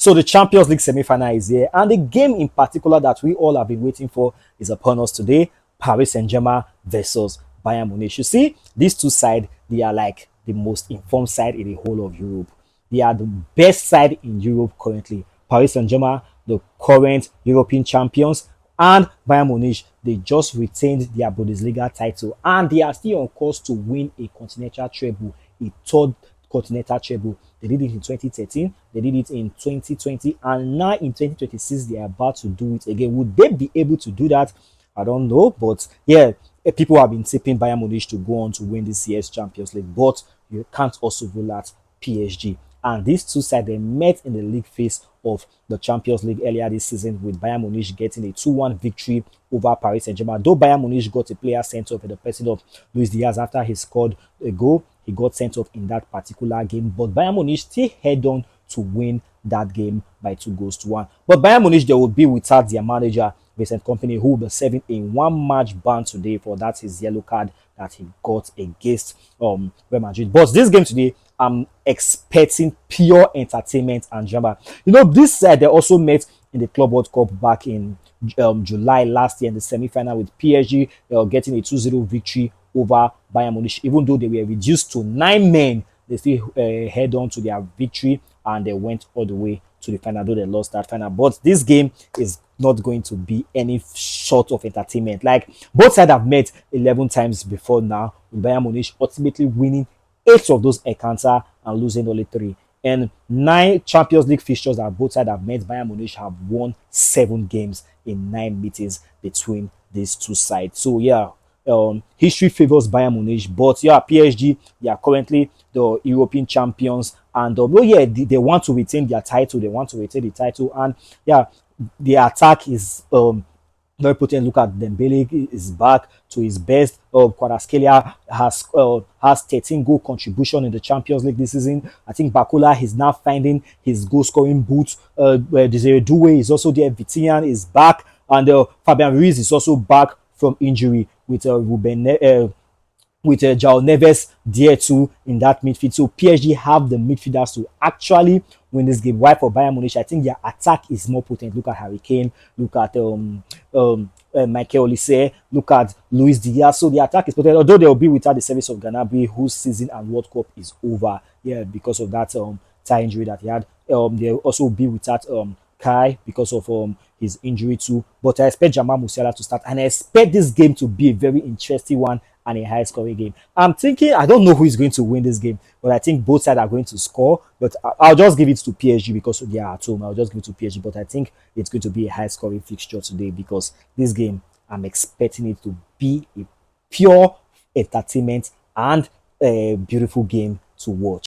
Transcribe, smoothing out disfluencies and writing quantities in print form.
So the Champions League semi-final is here, and the game in particular that we all have been waiting for is upon us today: Paris Saint-Germain versus Bayern Munich. You see, these two sides, they are like the most informed side in the whole of Europe. They are the best side in Europe currently. Paris Saint-Germain, the current European champions, and Bayern Munich, they just retained their Bundesliga title, and they are still on course to win a continental treble, a third continental treble. They did it in 2013, they did it in 2020, and now in 2026 they are about to do it again. Would they be able to do that? I don't know, but yeah, people have been tipping Bayern Munich to go on to win this year's Champions League, but you can't also rule out PSG. And these two sides, they met in the league phase of the Champions League earlier this season, with Bayern Munich getting a 2-1 victory over Paris Saint-Germain. Though Bayern Munich got a player sent off in the person of Luis Diaz after he scored a goal, he got sent off in that particular game. But Bayern Munich still head on to win that game by 2-1. But Bayern Munich, they will be without their manager, Vincent Company, who will be serving a one-match ban today for that his yellow card that he got against Real Madrid. But this game today, I'm expecting pure entertainment and drama. You know, this they also met in the Club World Cup back in July last year in the semi-final, with PSG getting a 2-0 victory over Bayern Munich. Even though they were reduced to 9 men, they still head on to their victory, and they went all the way to the final, though they lost that final. But this game is not going to be any short of entertainment. Like, both sides have met 11 times before now, with Bayern Munich ultimately winning 8 of those encounters and losing only 3. And 9 Champions League fixtures that both sides have met, Bayern Munich have won 7 games in 9 meetings between these two sides. So yeah, history favors Bayern Munich, but yeah, PSG, they are currently the European champions, and oh yeah, they want to retain their title. They want to retain the title, and yeah, the attack is very potent. Look at Dembele is back to his best. Kvaratskhelia has 13 goal contribution in the Champions League this season. I think Bakula is now finding his goal scoring boots. Desire Doué is also there. Vitinha is back, and Fabian Ruiz is also back from injury, with João Neves there too in that midfield. So PSG have the midfielders to actually win this game. Why for Bayern Munich? I think their attack is more potent. Look at Harry Kane, look at Michael Olise, look at Luis Diaz. So the attack is potent, although they will be without the service of Gnabry, whose season and World Cup is over. Yeah, because of that thigh injury that he had. They'll also be without Kai because of his injury too. But I expect Jamal Musiala to start, and I expect this game to be a very interesting one and a high scoring game. I'm thinking, I don't know who is going to win this game, but I think both sides are going to score. But I'll just give it to PSG because they are at home. I'll just give it to PSG, but I think it's going to be a high scoring fixture today, because this game, I'm expecting it to be a pure entertainment and a beautiful game to watch.